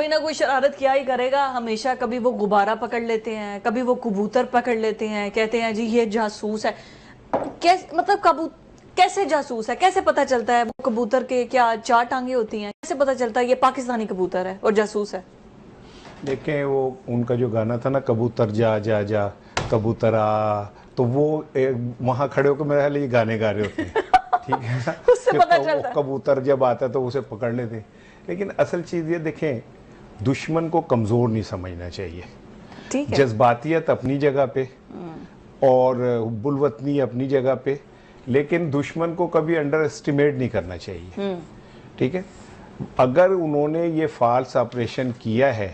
کوئی نہ کوئی شرارت کیا ہی کرے گا ہمیشہ. کبھی وہ غبارہ پکڑ لیتے ہیں, کبھی وہ کبوتر پکڑ لیتے ہیں, کہتے ہیں جی یہ جاسوس ہے. مطلب کیسے جاسوس ہے؟ کیسے پتہ چلتا ہے وہ کبوتر کے کیا 4 ٹانگیں ہوتی ہیں؟ کیسے پتہ چلتا ہے یہ پاکستانی کبوتر ہے اور جاسوس ہے؟ دیکھیں وہ ان کا جو گانا تھا نا, کبوتر جا جا جا کبوتر آ, تو وہ وہاں کھڑے ہو کے میرے خیال یہ گانے گا رہے ہوتے ہیں. ٹھیک ہے نا, اس سے پتہ چلتا ہے کبوتر جب آتا ہے تو اسے پکڑ لیتے. لیکن اصل چیز یہ دیکھیں, دشمن کو کمزور نہیں سمجھنا چاہیے. جذباتیت اپنی جگہ پہ اور حب الوطنی اپنی جگہ پہ, لیکن دشمن کو کبھی انڈر اسٹیمیٹ نہیں کرنا چاہیے. ٹھیک ہے, اگر انہوں نے یہ فالس آپریشن کیا ہے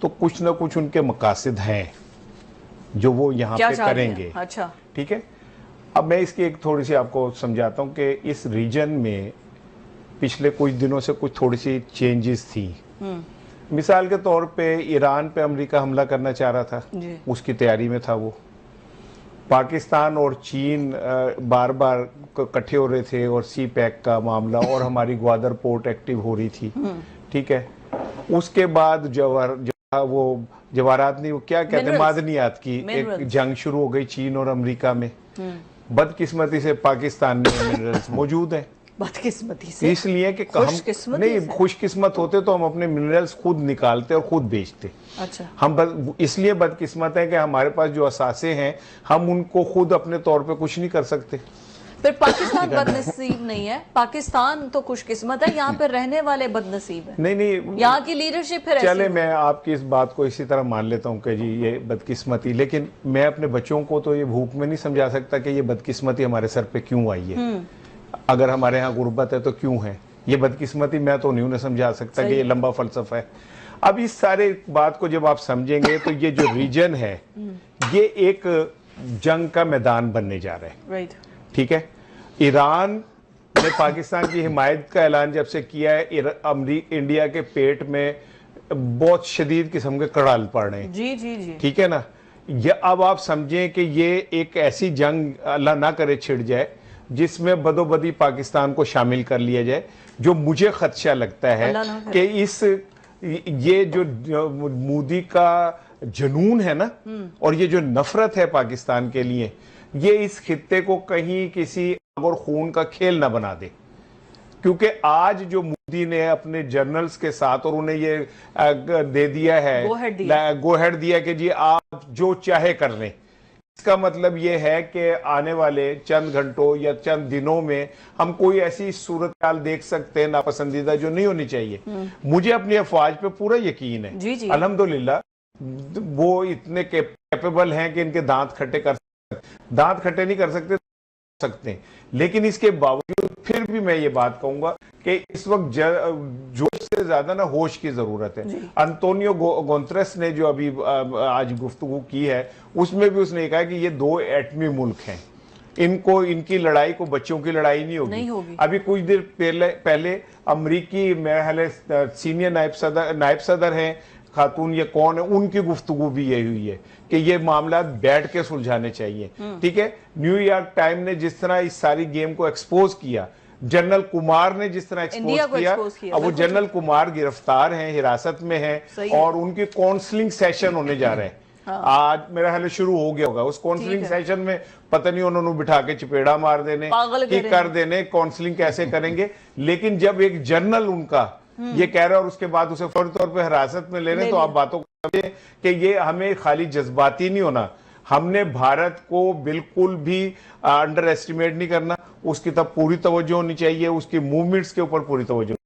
تو کچھ نہ کچھ ان کے مقاصد ہیں جو وہ یہاں پہ کریں گے. اچھا ٹھیک ہے, اب میں اس کی ایک تھوڑی سی آپ کو سمجھاتا ہوں کہ اس ریجن میں پچھلے کچھ دنوں سے کچھ تھوڑی سی چینجز تھی. مثال کے طور پہ ایران پہ امریکہ حملہ کرنا چاہ رہا تھا, اس کی تیاری میں تھا. وہ پاکستان اور چین بار بار کٹھے ہو رہے تھے, اور سی پیک کا معاملہ, اور ہماری گوادر پورٹ ایکٹیو ہو رہی تھی. ٹھیک ہے, اس کے بعد وہ جواہرات نہیں, وہ کیا کہتے ہیں, معدنیات کی ایک جنگ شروع ہو گئی چین اور امریکہ میں. بدقسمتی سے پاکستان میں منرلز موجود ہیں. بدقسمتی سے اس لیے کہ ہم نہیں خوش قسمت ہوتے تو ہم اپنے منرلز خود نکالتے اور خود بیچتے. اچھا, ہم اس لیے بدقسمت ہیں کہ ہمارے پاس جو اثاثے ہیں ہم ان کو خود اپنے طور پہ کچھ نہیں کر سکتے. پھر پاکستان بد نصیب نہیں ہے, پاکستان تو خوش قسمت ہے, یہاں پہ رہنے والے بد نصیب ہیں. نہیں, یہاں کی لیڈرشپ پھر ایسی. چلے میں آپ کی اس بات کو اسی طرح مان لیتا ہوں کہ جی یہ بدقسمتی, لیکن میں اپنے بچوں کو تو یہ بھوک میں نہیں سمجھا سکتا کہ یہ بدقسمتی ہمارے سر پہ کیوں آئی ہے. اگر ہمارے ہاں غربت ہے تو کیوں ہے یہ بدقسمتی, میں تو نہیں انہیں سمجھا سکتا کہ یہ لمبا فلسفہ ہے. اب اس سارے بات کو جب آپ سمجھیں گے تو یہ جو ریجن ہے یہ ایک جنگ کا میدان بننے جا رہا ہے. ٹھیک ہے, ایران نے پاکستان کی حمایت کا اعلان جب سے کیا ہے, انڈیا کے پیٹ میں بہت شدید قسم کے کڑال پڑ رہے ہیں. جی جی جی, ٹھیک ہے نا. اب آپ سمجھیں کہ یہ ایک ایسی جنگ اللہ نہ کرے چھڑ جائے جس میں بدو بدی پاکستان کو شامل کر لیا جائے. جو مجھے خدشہ لگتا ہے کہ یہ جو مودی کا جنون ہے نا, اور یہ جو نفرت ہے پاکستان کے لیے, یہ اس خطے کو کہیں کسی آگ اور خون کا کھیل نہ بنا دے. کیونکہ آج جو مودی نے اپنے جنرلز کے ساتھ, اور انہیں یہ دے دیا ہے گو ہیڈ دیا کہ جی آپ جو چاہے کر لیں, اس کا مطلب یہ ہے کہ آنے والے چند گھنٹوں یا چند دنوں میں ہم کوئی ایسی صورتحال دیکھ سکتے ہیں ناپسندیدہ جو نہیں ہونی چاہیے. مجھے اپنی افواج پہ پورا یقین ہے, الحمدللہ وہ اتنے کیپیبل ہیں کہ ان کے دانت کھٹے کر نہیں کر سکتے ہیں. لیکن اس کے باوجود پھر بھی میں یہ بات کہوں گا کہ اس وقت جوش سے زیادہ نا ہوش کی ضرورت ہے. انطونیو گونترس نے جو ابھی آج گفتگو کی ہے اس میں بھی اس نے کہا کہ یہ 2 ایٹمی ملک ہیں, ان کی لڑائی کو بچوں کی لڑائی نہیں ہوگی. ابھی کچھ دیر پہلے امریکی سینئر نائب صدر ہیں خاتون, یہ کون ہے, ان کی گفتگو بھی یہی ہوئی ہے کہ یہ معاملات بیٹھ کے سلجھانے چاہیے. ٹھیک ہے, نیو یارک ٹائم نے جس طرح اس ساری گیم کو ایکسپوز کیا, جنرل کمار نے جس طرح ایکسپوز کیا, اب وہ جنرل کمار گرفتار ہیں, حراست میں ہیں, اور ان کی کونسلنگ سیشن ہونے جا رہے ہیں. آج میرا خیال شروع ہو گیا ہوگا. اس کونسلنگ سیشن میں پتہ نہیں انہوں نے بٹھا کے چپیڑا مار دینے کی کر دینے, کونسلنگ کیسے کریں گے. لیکن جب ایک جنرل ان کا یہ کہہ رہا ہے اور اس کے بعد اسے فوری طور پہ حراست میں لینے, تو آپ باتوں کو سمجھیں کہ یہ ہمیں خالی جذباتی نہیں ہونا, ہم نے بھارت کو بالکل بھی انڈر ایسٹیمیٹ نہیں کرنا. اس کی طرف پوری توجہ ہونی چاہیے, اس کی موومنٹس کے اوپر پوری توجہ.